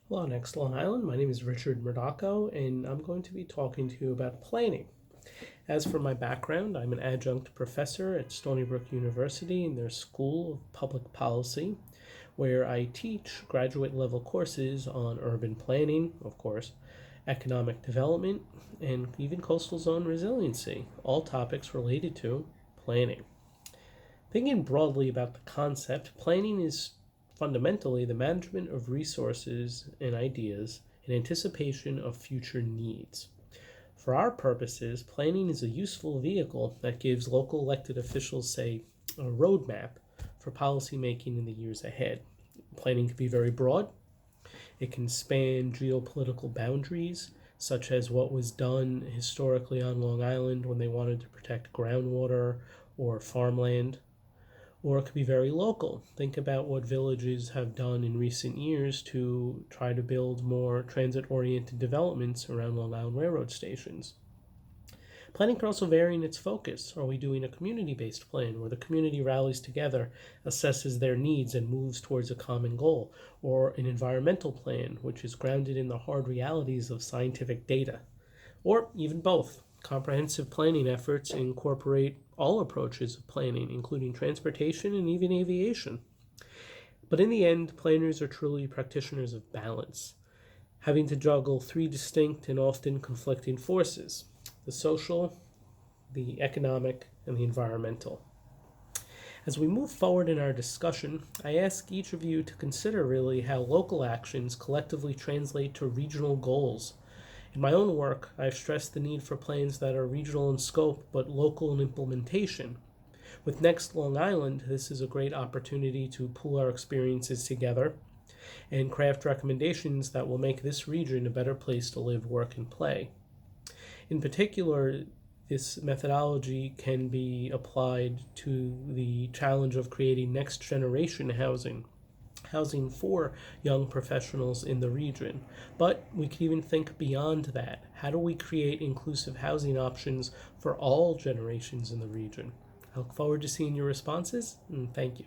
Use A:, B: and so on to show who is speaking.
A: Hello, NextLI Island. My name is Richard Murdaco, and I'm going to be talking to you about planning. As for my background, I'm an adjunct professor at Stony Brook University in their School of Public Policy, where I teach graduate level courses on urban planning, of course, economic development, and even coastal zone resiliency, all topics related to planning. Thinking broadly about the concept, planning is fundamentally the management of resources and ideas in anticipation of future needs. For our purposes, planning is a useful vehicle that gives local elected officials, say, a roadmap for policymaking in the years ahead. Planning can be very broad. It can span geopolitical boundaries, such as what was done historically on Long Island when they wanted to protect groundwater or farmland, or it could be very local. Think about what villages have done in recent years to try to build more transit-oriented developments around Long Island railroad stations. Planning can also vary in its focus. Are we doing a community-based plan where the community rallies together, assesses their needs, and moves towards a common goal? Or an environmental plan, which is grounded in the hard realities of scientific data? Or even both. Comprehensive planning efforts incorporate all approaches of planning, including transportation and even aviation. But in the end, planners are truly practitioners of balance, having to juggle three distinct and often conflicting forces: the social, the economic, and the environmental. As we move forward in our discussion, I ask each of you to consider really how local actions collectively translate to regional goals. In my own work, I've stressed the need for plans that are regional in scope but local in implementation. With Next Long Island, this is a great opportunity to pool our experiences together and craft recommendations that will make this region a better place to live, work, and play. In particular, this methodology can be applied to the challenge of creating next generation housing for young professionals in the region. But we can even think beyond that. How do we create inclusive housing options for all generations in the region? I look forward to seeing your responses, and thank you.